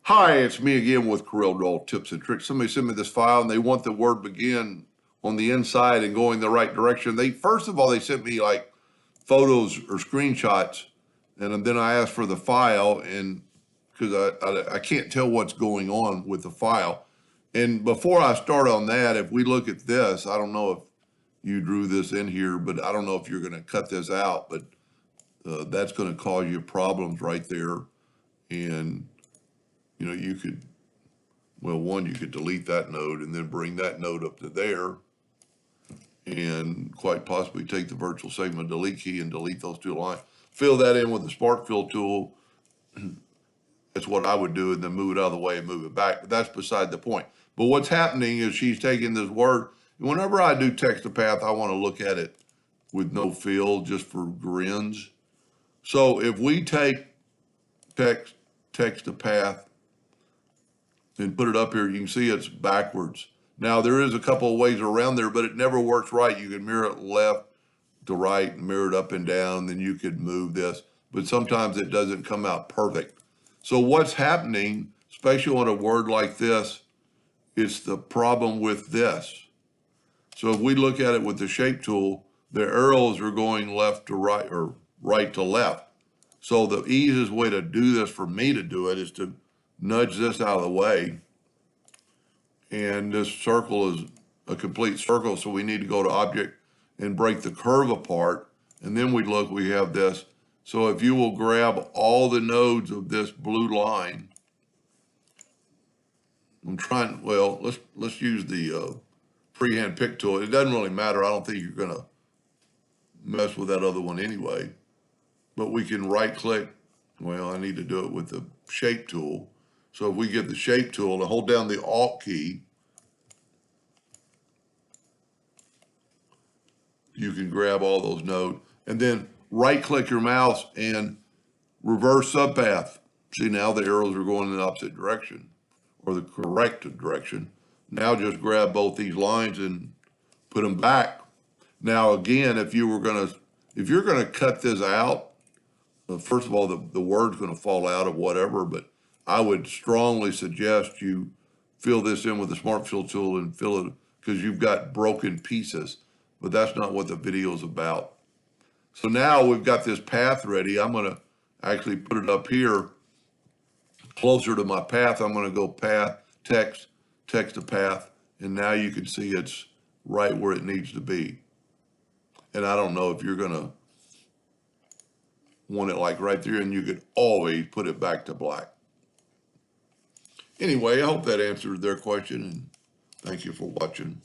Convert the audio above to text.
Hi, it's me again with Corel Draw Tips and Tricks. Somebody sent me this file and they want the word begin on the inside and going the right direction. First of all, they sent me like photos or screenshots, and then I asked for the file, and because I can't tell what's going on with the file. And before I start on that, if we look at this, I don't know if you drew this in here, but I don't know if you're going to cut this out, but that's going to cause you problems right there. And you could, well, one, you could delete that node and then bring that node up to there and quite possibly take the virtual segment delete key and delete those two lines. Fill that in with the spark fill tool. That's what I would do, and then move it out of the way and move it back. But that's beside the point. But what's happening is she's taking this word. Whenever I do text to path, I want to look at it with no fill, just for grins. So if we take text to path and put it up here, you can see it's backwards. Now, there is a couple of ways around there, but it never works right. You can mirror it left to right, mirror it up and down, then you could move this. But sometimes it doesn't come out perfect. So what's happening, especially on a word like this, it's the problem with this. So if we look at it with the shape tool, the arrows are going left to right or right to left. So the easiest way to do this for me to do it is to nudge this out of the way. And this circle is a complete circle, so we need to go to object and break the curve apart. And then we have this. So if you will grab all the nodes of this blue line, let's use the freehand pick tool. It doesn't really matter. I don't think you're gonna mess with that other one anyway. But we can right click. Well, I need to do it with the shape tool. So if we get the shape tool and hold down the Alt key, you can grab all those nodes and then right click your mouse and reverse subpath. See, now the arrows are going in the opposite direction or the correct direction. Now just grab both these lines and put them back. Now, again, if you're going to cut this out, first of all, the word's going to fall out of whatever, but I would strongly suggest you fill this in with the Smart Fill tool and fill it because you've got broken pieces, but that's not what the video is about. So now we've got this path ready. I'm going to actually put it up here closer to my path. I'm going to go path, text to path, and now you can see it's right where it needs to be. And I don't know if you're going to want it like right there, and you could always put it back to black. Anyway, I hope that answered their question, and thank you for watching.